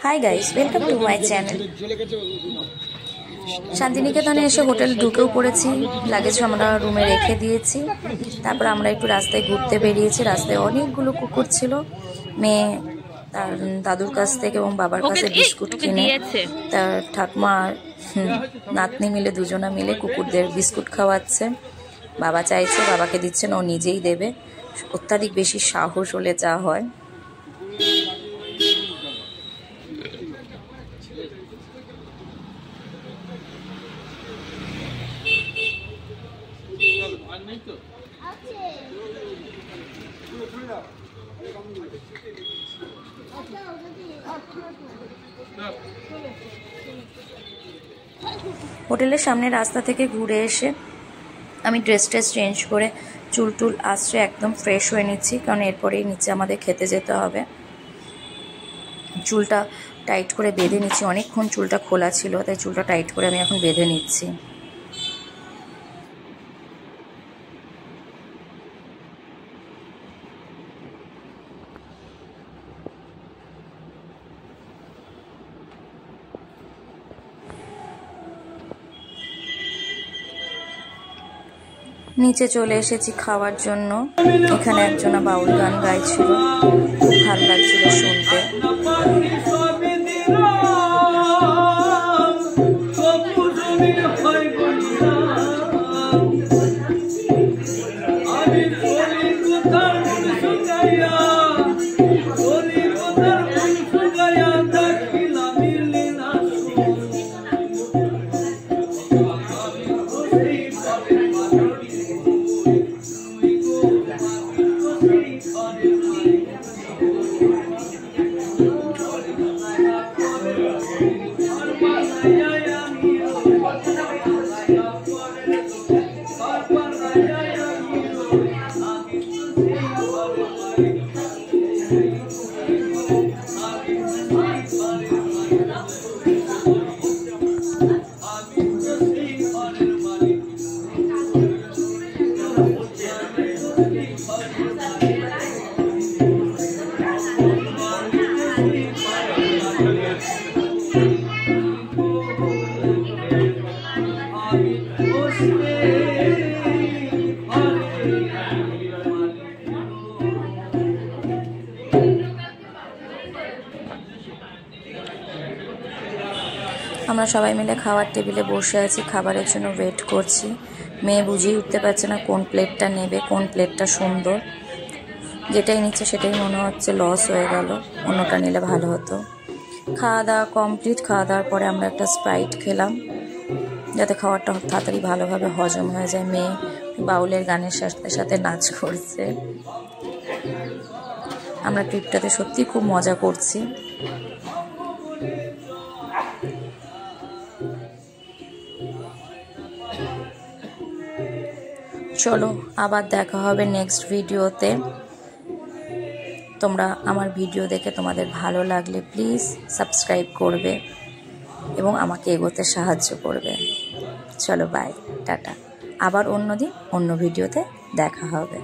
Hi guys, welcome to my channel. শান্তিনিকেতনে এসে hotel ঢুকেও পড়েছি, লাগেজ আমরা রুমে রেখে দিয়েছি। তারপর আমরা একটু রাস্তায় ঘুরতে বেরিয়েছি। রাস্তায় অনেকগুলো কুকুর ছিল। মেয়ে তার দাদুর কাছ থেকে এবং বাবার কাছে বিস্কুট কিনে তার ঠাকুমা নাতনি মিলে দুজনা মিলে কুকুরদের বিস্কুট খাওয়াচ্ছে। বাবা চাইছে, বাবাকে দিচ্ছে না, ও নিজেই দেবে। অত্যাধিক বেশি সাহস হলে যা হয়। হোটেলের সামনে রাস্তা থেকে ঘুরে এসে আমি ড্রেস চেঞ্জ করে চুল টুল আসছে একদম ফ্রেশ হয়ে নিচ্ছি, কারণ এরপরেই নিচে আমাদের খেতে যেতে হবে। চুলটা টাইট করে বেঁধে নিচ্ছি, অনেকক্ষণ চুলটা খোলা ছিল, তাই চুলটা টাইট করে আমি এখন বেঁধে নিচ্ছি। নিচে চলে এসেছি খাওয়ার জন্য। এখানে একজনা বাউল গান গাইছিল, খুব ভালো লাগছিল শুনতে। আমরা সবাই মিলে খাওয়ার টেবিলে বসে আছি, খাবারের জন্য ওয়েট করছি। মেয়ে বুঝিয়ে উঠতে পারছে না কোন প্লেটটা নেবে, কোন প্লেটটা সুন্দর। যেটাই নিচ্ছে সেটাই মনে হচ্ছে লস হয়ে গেল, অন্যটা নিলে ভালো হতো। খাওয়া দাওয়া কমপ্লিট। খাওয়া দাওয়ার পরে আমরা একটা স্প্রাইট খেলাম, যাতে খাবারটা তাড়াতাড়ি ভালোভাবে হজম হয়ে যায়। মেয়ে বাউলের গানের সাথে সাথে নাচ করছে। আমরা ট্রিপটাতে সত্যি খুব মজা করছি। চলো আবার দেখা হবে নেক্সট ভিডিওতে। তোমরা আমার ভিডিও দেখে তোমাদের ভালো লাগলে প্লিজ সাবস্ক্রাইব করবে এবং আমাকে এগোতে সাহায্য করবে। চলো বাই, টাটা। আবার অন্য দিন অন্য ভিডিওতে দেখা হবে।